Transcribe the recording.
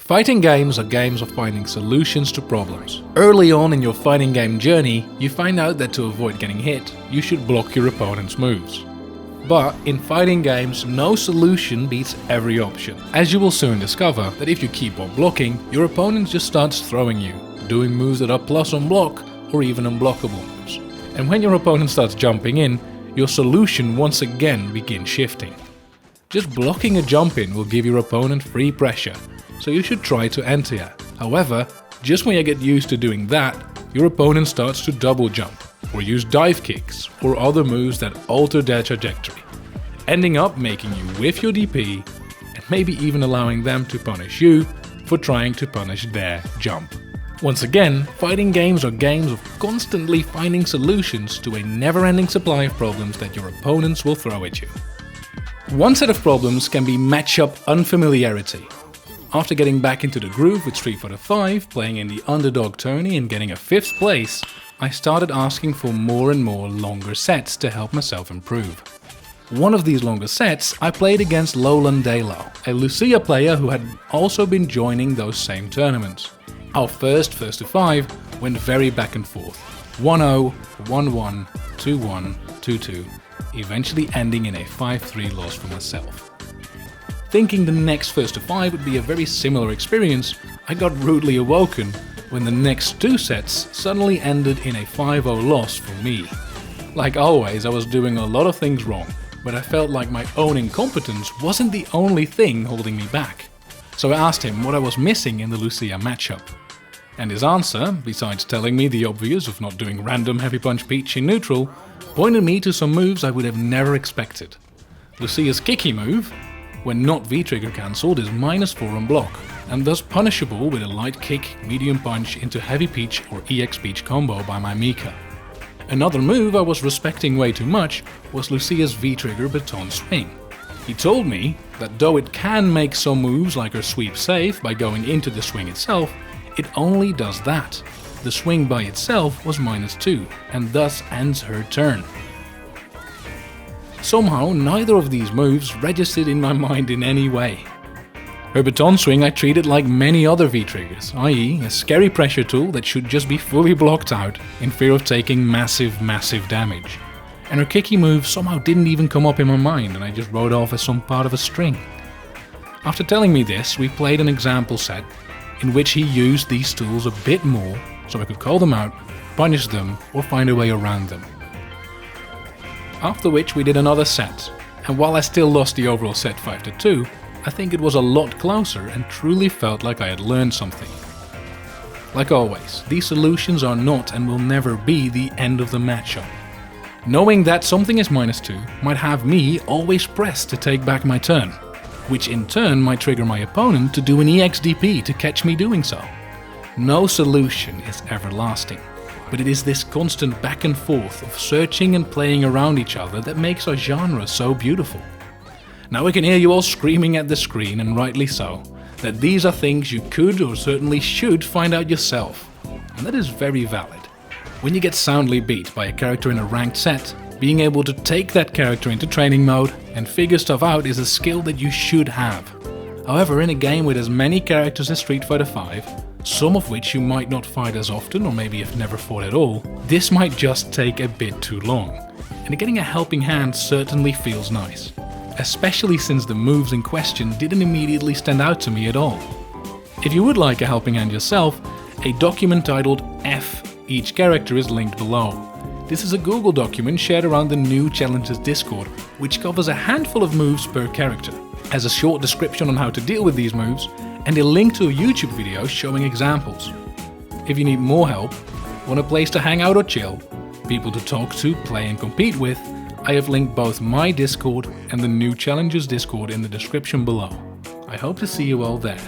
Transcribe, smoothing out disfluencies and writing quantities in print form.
Fighting games are games of finding solutions to problems. Early on in your fighting game journey, you find out that to avoid getting hit, you should block your opponent's moves. But in fighting games, no solution beats every option, as you will soon discover that if you keep on blocking, your opponent just starts throwing you, doing moves that are plus on block or even unblockable moves. And when your opponent starts jumping in, your solution once again begins shifting. Just blocking a jump in will give your opponent free pressure, so you should try to anti-air. However, just when you get used to doing that, your opponent starts to double jump, or use dive kicks, or other moves that alter their trajectory, ending up making you whiff your DP, and maybe even allowing them to punish you for trying to punish their jump. Once again, fighting games are games of constantly finding solutions to a never-ending supply of problems that your opponents will throw at you. One set of problems can be matchup unfamiliarity. After getting back into the groove with Street Fighter V, playing in the underdog tourney and getting a 5th place, I started asking for more and more longer sets to help myself improve. One of these longer sets I played against Lowland Dalo, a Lucia player who had also been joining those same tournaments. Our first to 5 went very back and forth, 1-0, 1-1, 2-1, 2-2, eventually ending in a 5-3 loss for myself. Thinking the next first to 5 would be a very similar experience, I got rudely awoken when the next 2 sets suddenly ended in a 5-0 loss for me. Like always, I was doing a lot of things wrong, but I felt like my own incompetence wasn't the only thing holding me back. So I asked him what I was missing in the Lucia matchup. And his answer, besides telling me the obvious of not doing random heavy punch Peach in neutral, pointed me to some moves I would have never expected. Lucia's kicky move, when not V-trigger cancelled, is -4 on block, and thus punishable with a light kick, medium punch into heavy Peach or EX Peach combo by my Mika. Another move I was respecting way too much was Lucia's V-trigger baton swing. He told me that though it can make some moves like her sweep safe by going into the swing itself, it only does that. The swing by itself was -2, and thus ends her turn. Somehow, neither of these moves registered in my mind in any way. Her baton swing I treated like many other V-triggers, i.e. a scary pressure tool that should just be fully blocked out in fear of taking massive damage. And her kicky move somehow didn't even come up in my mind and I just wrote off as some part of a string. After telling me this, we played an example set in which he used these tools a bit more so I could call them out, punish them or find a way around them. After which we did another set, and while I still lost the overall set 5-2, I think it was a lot closer and truly felt like I had learned something. Like always, these solutions are not and will never be the end of the matchup. Knowing that something is -2 might have me always pressed to take back my turn, which in turn might trigger my opponent to do an EXDP to catch me doing so. No solution is everlasting. But it is this constant back and forth of searching and playing around each other that makes our genre so beautiful. Now I can hear you all screaming at the screen, and rightly so, that these are things you could or certainly should find out yourself. And that is very valid. When you get soundly beat by a character in a ranked set, being able to take that character into training mode and figure stuff out is a skill that you should have. However, in a game with as many characters as Street Fighter V, some of which you might not fight as often or maybe have never fought at all, this might just take a bit too long. And getting a helping hand certainly feels nice. Especially since the moves in question didn't immediately stand out to me at all. If you would like a helping hand yourself, a document titled F Each Character is linked below. This is a Google document shared around the New Challenges Discord, which covers a handful of moves per character, has a short description on how to deal with these moves, and a link to a YouTube video showing examples. If you need more help, want a place to hang out or chill, people to talk to, play and compete with, I have linked both my Discord and the New Challenges Discord in the description below. I hope to see you all there.